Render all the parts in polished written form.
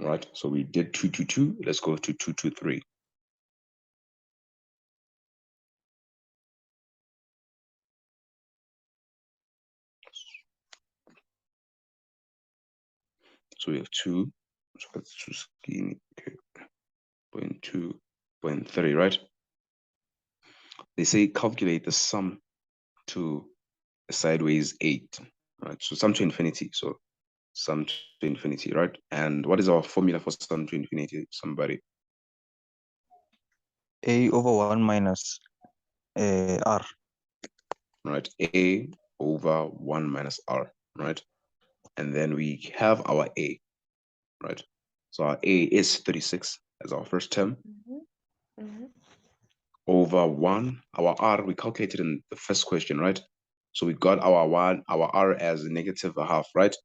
right? So we did 2, 2, 2. Let's go to 2, 2, 3. So we have 2. So let's choose skinny. Okay. 0.2, 0.3, right? They say calculate the sum to a sideways 8, right? So sum to infinity. So sum to infinity, right? And what is our formula for sum to infinity? Somebody. A over 1 minus R. Right? A over 1 minus R, right? And then we have our A, right? So our A is 36 as our first term. Over 1, our R, we calculated in the first question, right? So we got our R as -1/2, right?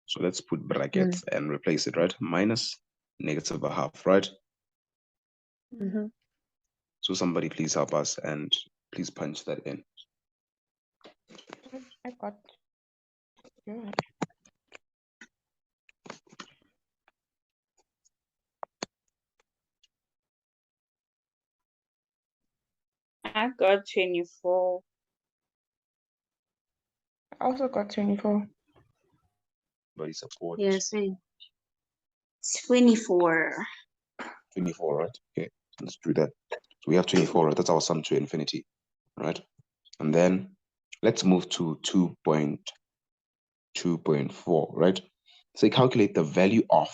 So let's put brackets and replace it, right? Minus -1/2, right? So somebody please help us and please punch that in. I got you. I got 24. I also got 24. Somebody support. Yes, 24. 24, right? Okay, let's do that. So we have 24, right? That's our sum to infinity, right? And then let's move to 2.4, right? So calculate the value of,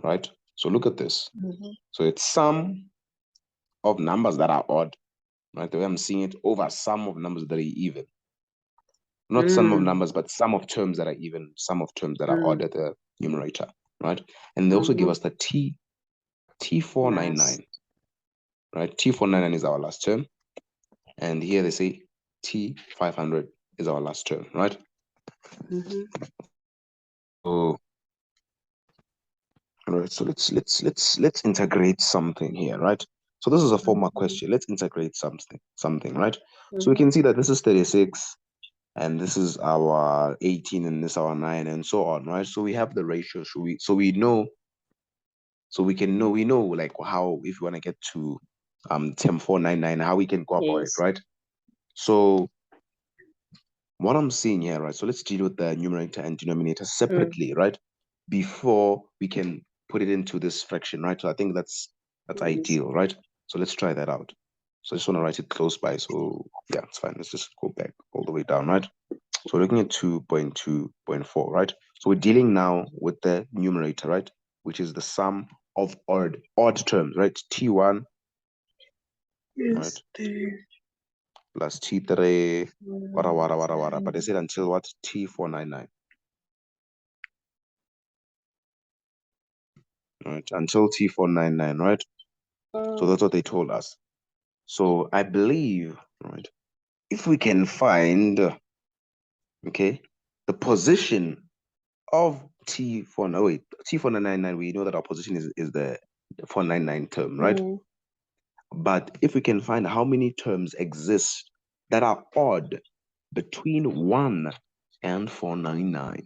right? So look at this. So it's sum of numbers that are odd, right? The way I'm seeing it, over sum of numbers that are even. Not sum of numbers, but sum of terms that are even, sum of terms that are odd at the numerator, right? And they also give us the T499, right? T499 is our last term. And here they say T500 is our last term, right? So, all right, so let's integrate something here, right? So this is a formal question. Let's integrate something, right? So we can see that this is 36, and this is our 18, and this is our 9, and so on, right? So we have the ratio. We know like how, if you want to get to term 499, how we can go about it, right? So what I'm seeing here, right? So let's deal with the numerator and denominator separately, right? Before we can put it into this fraction, right? So I think that's ideal, right? So let's try that out. So I just want to write it close by. So yeah, it's fine. Let's just go back all the way down, right? So we're looking at 2.2.4, right? So we're dealing now with the numerator, right? Which is the sum of odd terms, right? T1, right? Plus T3, wara. But they said until what? T499. Right, until T499, right? So that's what they told us. So I believe, right, if we can find, okay, the position of T499, we know that our position is the 499 term, right? But if we can find how many terms exist that are odd between 1 and 499.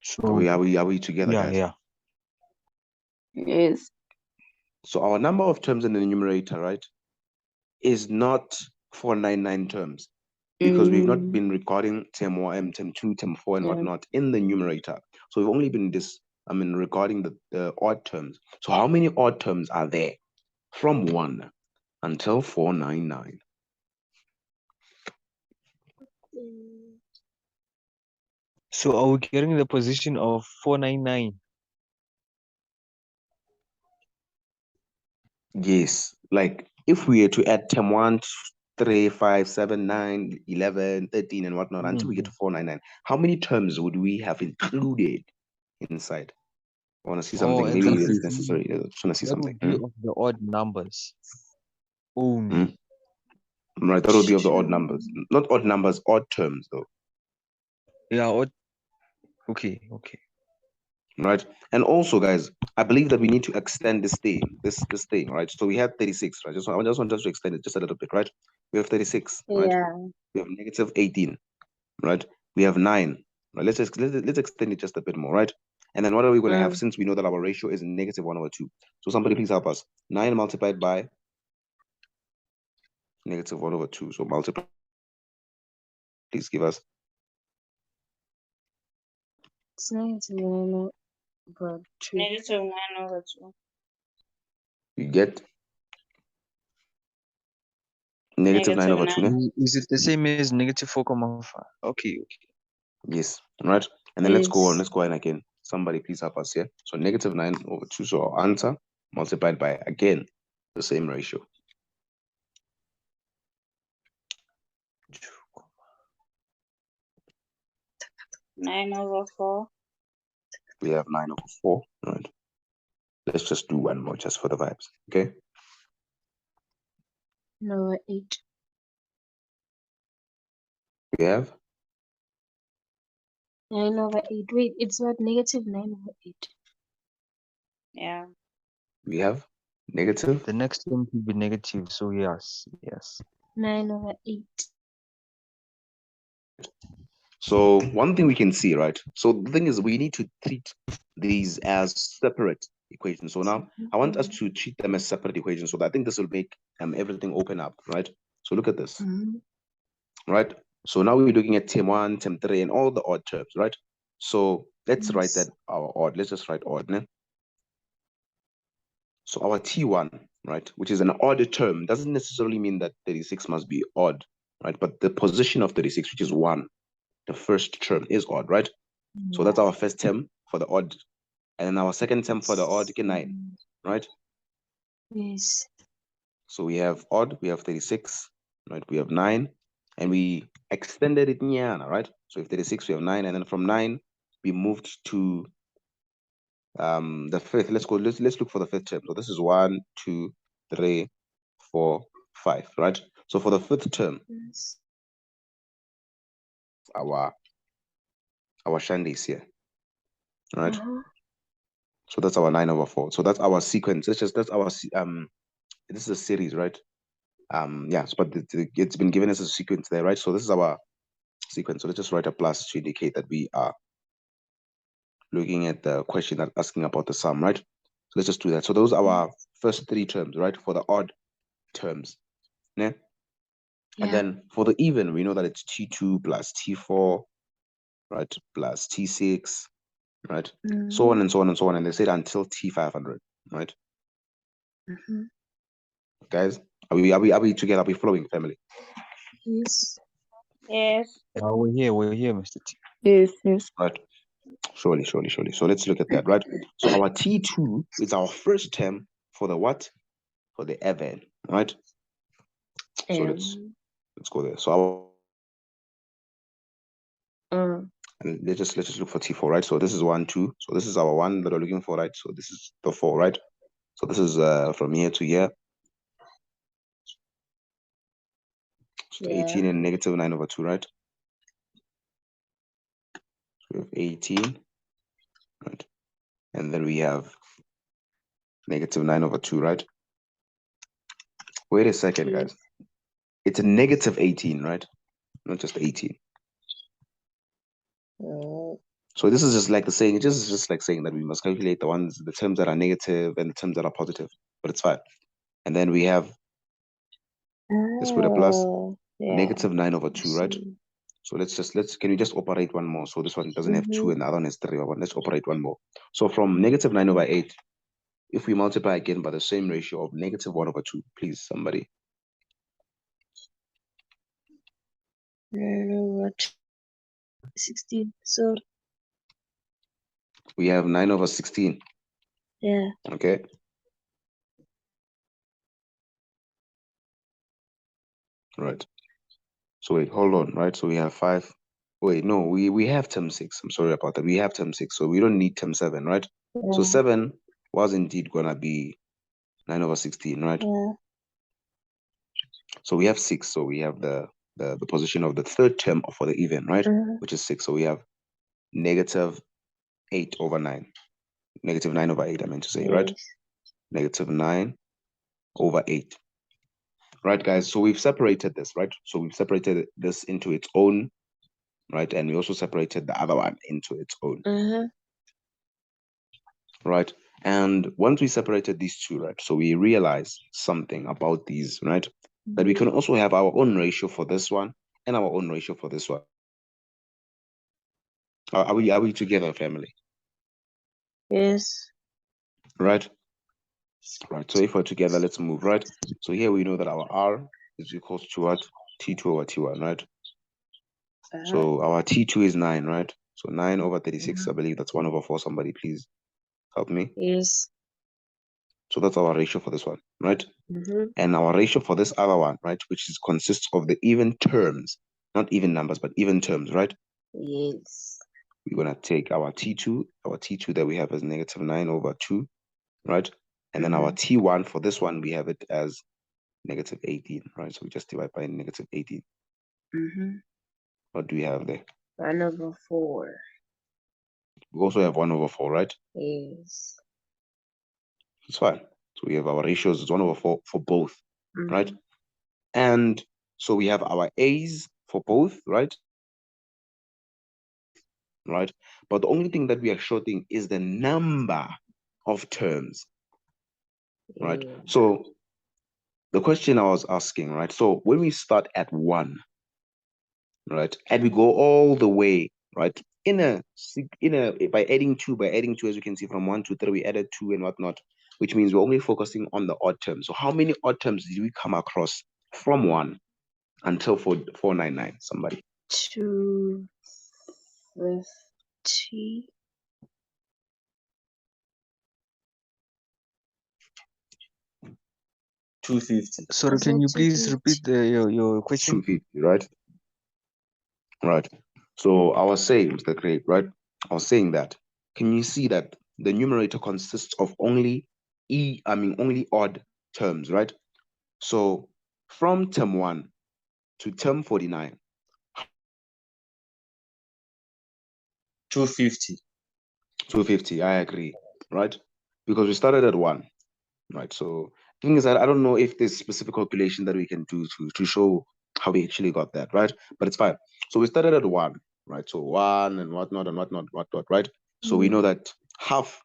So Are we together, guys? yeah. Yes. So our number of terms in the numerator, right, is not 499 terms, because we've not been recording term 1, term 2, term 4, and whatnot in the numerator. So we've only been recording the odd terms. So how many odd terms are there from 1 until 499? So are we getting the position of 499? Yes, like if we were to add term 1, 3, 5, 7, 9, 11, 13, and whatnot until we get to 499, how many terms would we have included inside? I want to see something. Maybe it's necessary. I just want to see something. That would be of the odd numbers only. Right, that would be of the odd numbers. Not odd numbers, odd terms though. Yeah, odd. Okay. Right. And also, guys, I believe that we need to extend this thing, right? So we had 36, right? I just want us to extend it just a little bit, right? We have 36, right? Yeah. We have -18, right? We have 9. Right, let's extend it just a bit more, right? And then what are we going to have, since we know that our ratio is -1/2? So somebody please help us. 9 multiplied by -1/2. So multiply. Please give us. It's -1/2. -1/2. You get -9/2. Is it the same as -4,5? Okay. Yes, right. And then let's go on. Yes. Let's go on again. Somebody please help us here. So -9/2. So our answer multiplied by, again, the same ratio. 9/4. We have 9/4, right? Let's just do one more just for the vibes, okay? 9/8. We have 9/8. Wait, it's what? -9/8. Yeah. we have negative. The next term will be negative. So yes. 9/8. So one thing we can see, right? So the thing is, we need to treat these as separate equations. So now I want us to treat them as separate equations. So that I think this will make everything open up, right? So look at this, right? So now we're looking at term 1, term 3, and all the odd terms, right? So let's write that our odd. Let's just write odd. Né? So our T1, right, which is an odd term, doesn't necessarily mean that 36 must be odd, right? But the position of 36, which is 1, the first term is odd, right? So that's our first term for the odd. And then our second term for the odd, 9, right? Yes. So we have odd, we have 36, right? We have 9, and we extended it nyana, right? So if 36, we have 9, and then from 9, we moved to the fifth. Let's look for the fifth term. So this is 1, 2, 3, 4, 5, right? So for the fifth term, Yes. our shandies here, right? So that's our 9/4. So that's our sequence. That's our this is a series, right? Yes, but it's been given as a sequence there, right? So this is our sequence. So let's just write a plus to indicate that we are looking at the question that's asking about the sum, right? So let's just do that. So those are our first 3 terms, right? For the odd terms. Yeah. And then for the even, we know that it's T2 plus T4, right? Plus T6, right? So on and so on and so on. And they said until T500, right? Guys, are we together? Are we flowing, family? Yes. Yes. We're here, Mr. T. Yes. Right. Surely. So let's look at that, right? So our T2 is our first term for the what? For the even, right? So let's go there. So and let's just look for T4, right? So this is 1, 2. So this is our 1 that we're looking for, right? So this is the 4, right? So this is from here to here. So 18 and -9/2, right? So we have 18, right? And then we have -9/2, right? Wait a second, guys. It's a -18, right? Not just 18. So this is just like the saying, it's just like saying that we must calculate the terms that are negative and the terms that are positive, but it's fine. And then we have, let's put a plus, -9/2, right? So can we just operate one more? So this one doesn't have 2 and the other one has 3 over 1. Let's operate one more. So from -9/8, if we multiply again by the same ratio of -1/2, please, somebody. 16. So We have 9/16. yeah. Okay. Right. So wait, hold on, right? So we have 5. Wait, no, we have term 6. I'm sorry about that. We have term 6, so we don't need term 7, right? So 7 was indeed gonna be 9/16, right? So we have 6. So we have the position of the third term for the even, right? Which is 6. So we have -8/9. -9/8, I meant to say, right? -9/8. Right, guys? So we've separated this, right? So we've separated this into its own right? And we also separated the other one into its own, right? And once we separated these two, right, so we realized something about these, right? That we can also have our own ratio for this one and our own ratio for this one. Are we together, family? Yes. Right? Right. So if we're together, let's move, right? So here we know that our R is equals to what? T2 over T1, right? So our T2 is 9, right? So 9 over 36, I believe that's 1 over 4. Somebody please help me. Yes. So that's our ratio for this one, right? And our ratio for this other one, right, which consists of the even terms, not even numbers, but even terms, right? Yes. We're going to take our T2 that we have as negative 9 over 2, right? And then our T1 for this one, we have it as negative 18, right? So we just divide by negative 18. What do we have there? 1 over 4. We also have 1 over 4, right? Yes. It's fine. So we have our ratios, it's 1 over 4 for both, right? And so we have our A's for both, right? Right? But the only thing that we are shorting is the number of terms, right? So the question I was asking, right? So when we start at 1, right, and we go all the way, right, by adding 2, as you can see, from 1 to 3, we added 2 and whatnot, which means we're only focusing on the odd terms. So how many odd terms did we come across from 1 until 499? Somebody. 250. 250. Sorry, can you please repeat your question? 250, right? Right. So I was saying, Mr. Craig, right? I was saying that. Can you see that the numerator consists of only odd terms, right? So from term 1 to term 49. 250. 250, I agree, right? Because we started at 1, right? So the thing is that I don't know if there's specific calculation that we can do to show how we actually got that, right? But it's fine. So we started at 1, right? So 1 and whatnot, right? So we know that half,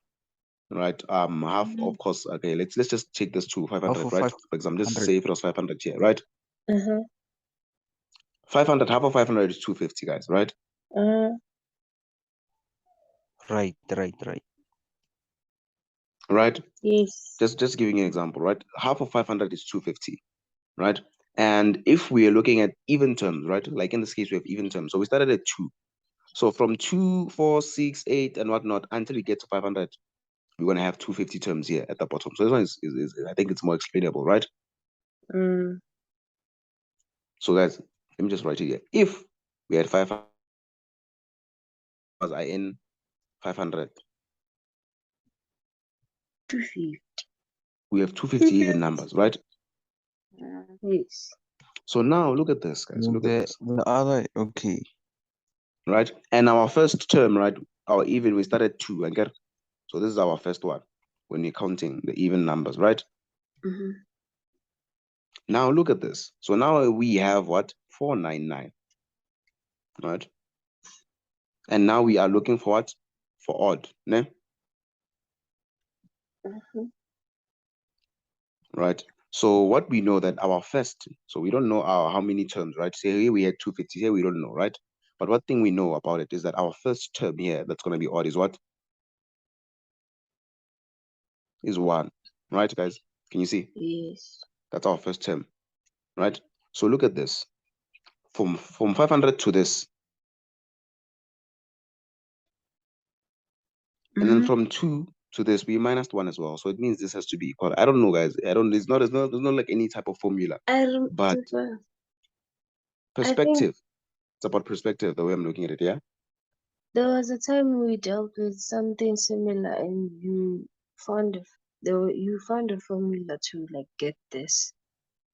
right? Half, of course. Okay, let's just take this to 500, right? For example, just say if it was 500 here, right? 500, half of 500 is 250, guys, right? Right. Right? Yes. Just giving you an example, right? Half of 500 is 250, right? And if we are looking at even terms, right? Like in this case, we have even terms. So we started at 2. So from 2, 4, 6, 8, and whatnot, until we get to 500, we're going to have 250 terms here at the bottom. So this one is I think it's more explainable, right? So guys, let me just write it here. If we had 500, was I in 500? 250. We have 250 even numbers, right? Yes. So now look at this, guys. Look at this. The other, okay. Right? And our first term, right? Our even, we started 2 and get. So this is our first one when we're counting the even numbers, right? Now look at this. So now we have what? 499, right? And now we are looking for what? For odd, ne? Right? So what we know that our first, so we don't know how many terms, right? Say here we had 250, here we don't know, right? But what thing we know about it is that our first term here that's going to be odd is what? Is 1, right, guys? Can you see? Yes. That's our first term, right? So look at this. From 500 to this. And then from 2 to this, we minus 1 as well. So it means this has to be equal. I don't know, guys. There's not like any type of formula. But perspective. It's about perspective, the way I'm looking at it, yeah? There was a time we dealt with something similar and you found a formula to like get this.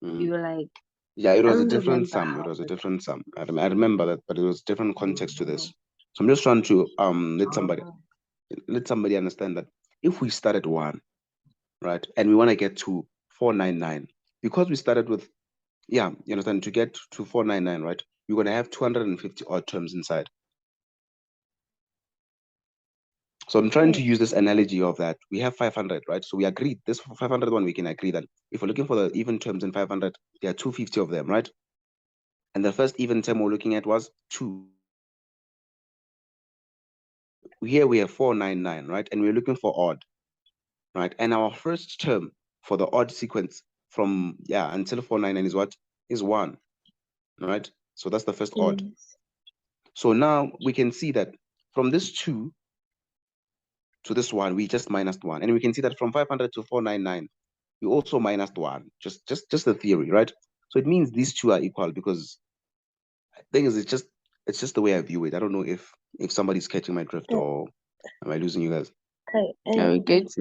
You were like, yeah, it was I a don't different remember sum. how, It was a but different sum. I remember that, but it was different context to this. So I'm just trying to let somebody understand that if we start at 1, right, and we want to get to 499, because we started with, yeah, you understand, to get to 499, right? we're going to have 250 odd terms inside. So I'm trying to use this analogy of that. We have 500, right? So we agreed this 500 one, we can agree that if we're looking for the even terms in 500, there are 250 of them, right? And the first even term we're looking at was 2. Here we have 499, right? And we're looking for odd, right? And our first term for the odd sequence from, until 499 is what? Is 1, right? So that's the first odd. Yes. So now we can see that from this 2 to this 1, we just minus 1. And we can see that from 500 to 499, we also minus 1. Just the theory, right? So it means these two are equal, because the thing is, it's just the way I view it. I don't know if somebody's catching my drift, or am I losing you guys? I get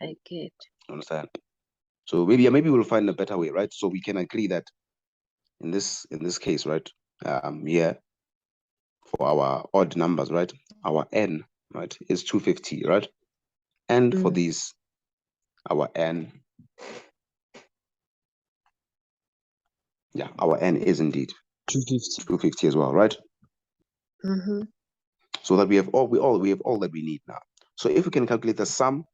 I get. Understand? So maybe we'll find a better way, right? So we can agree that in this case, right? Here for our odd numbers, right? Our n, right, is 250, right? And for these, our n, our n is indeed 250 as well, right? So that we have all that we need now. So if we can calculate the sum,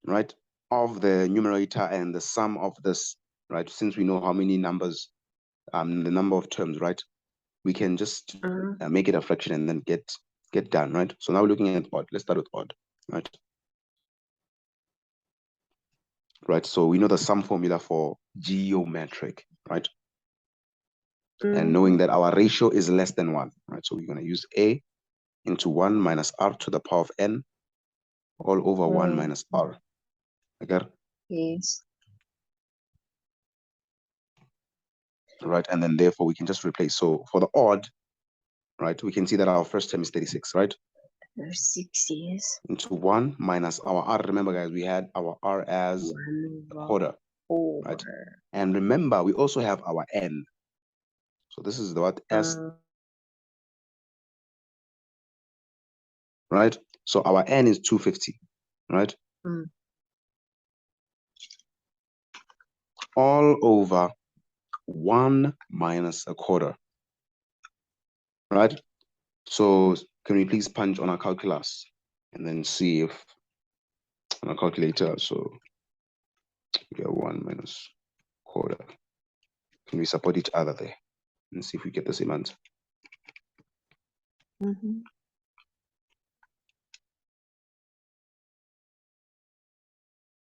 right, of the numerator and the sum of this, right, since we know how many numbers, the number of terms, right, we can just make it a fraction and then get done, right? So now we're looking at odd. Let's start with odd, right? Right, so we know the sum formula for geometric, right? And knowing that our ratio is less than 1, right? So we're going to use a into 1 minus r to the power of n all over 1 minus r. Okay? Yes. Right, and then therefore we can just replace. So for the odd, right, we can see that our first term is 36, right? 6 years. Into 1 minus our r. Remember, guys, we had our r as a quarter, right? And remember, we also have our n. So this is the what? S, right? So our n is 250, right? All over 1 minus a quarter, right? So can we please punch on our calculus and then see if on a calculator, so we get 1 minus quarter. Can we support each other there and see if we get the same answer?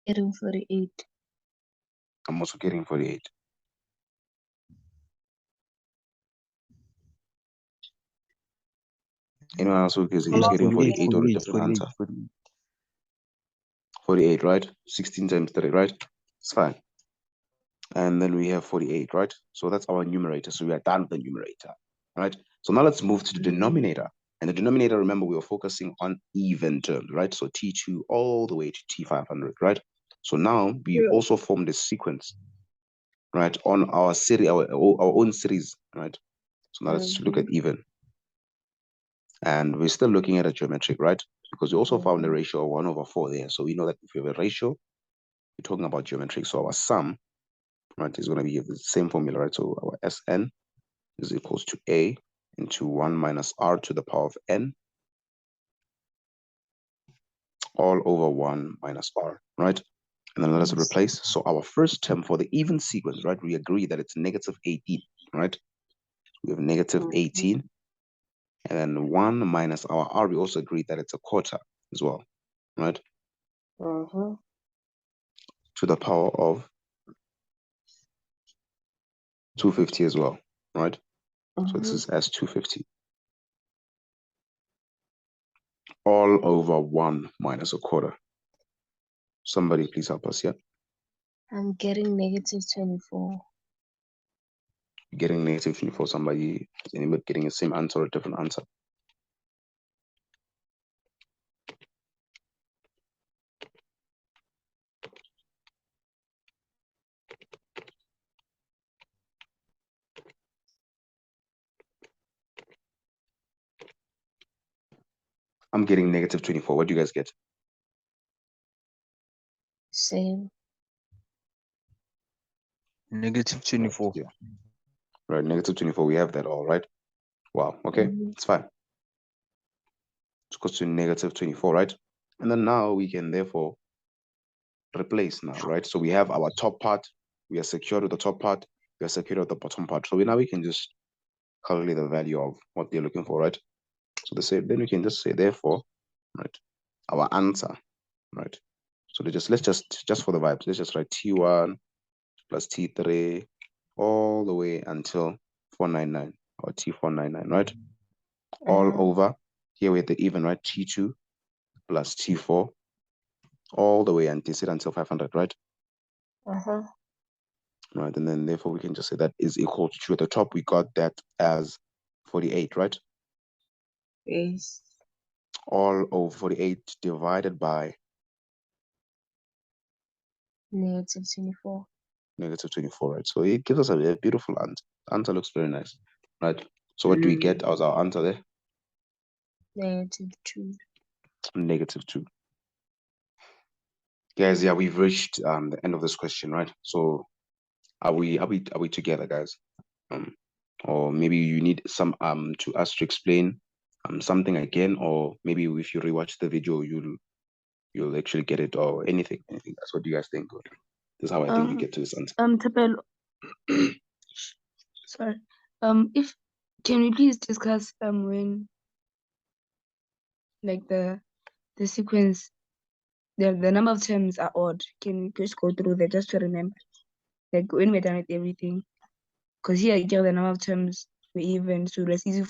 Getting 48. I'm also getting 48. Anyone else who is getting 48 or a different answer? 48, right? 16 times 3, right? It's fine. And then we have 48, right? So that's our numerator. So we are done with the numerator, right? So now let's move to the denominator. And the denominator, remember, we were focusing on even terms, right? So T2 all the way to T500, right? So now we also formed a sequence, right, on our series, our own series, right? So now let's look at even. And we're still looking at a geometric, right? Because we also found a ratio of 1 over 4 there. So we know that if we have a ratio, we're talking about geometric. So our sum, right, is going to be the same formula, right? So our Sn is equals to a into 1 minus r to the power of n all over 1 minus r, right? And then let us replace. So our first term for the even sequence, right? We agree that it's negative 18, right? We have negative 18. And then 1 minus our r, we also agree that it's a quarter as well, right? To the power of 250 as well, right? So this is S250. All over 1 minus a quarter. Somebody please help us here. I'm getting negative 24. Getting negative 24. Somebody, is anybody getting the same answer or a different answer? I'm getting negative 24. What do you guys get? Same. Negative 24. Yeah. Right, negative 24, we have that all, right? Wow, okay, it's fine. It goes to negative 24, right? And then now we can therefore replace now, right? So we have our top part, we are secured with the top part, we are secured with the bottom part. So now we can just calculate the value of what they're looking for, right? So then we can just say, therefore, right, our answer, right? So let's just for the vibes, let's just write T1 plus T3 all the way until 499 or T499, right? All over here with the even, right? T2 plus T4 all the way until 500, right? Right, and then therefore we can just say that is equal to, at the top we got that as 48, right? Yes. All over 48 divided by Negative 24. negative 24, right? So it gives us a beautiful answer. The answer looks very nice, right? So what do we get as our answer there? Negative 2. Negative 2. Guys, yeah, we've reached the end of this question, right? So are we together, guys? Or maybe you need some to us to explain something again, or maybe if you rewatch the video you'll actually get it, or anything. That's what do you guys think? This is how I think we get to this answer. Thapelo. Sorry. If can we please discuss when like the sequence, the number of terms are odd? Can we just go through that just to remember? Like when we're done with everything. Because here, the number of terms were even, so it's easy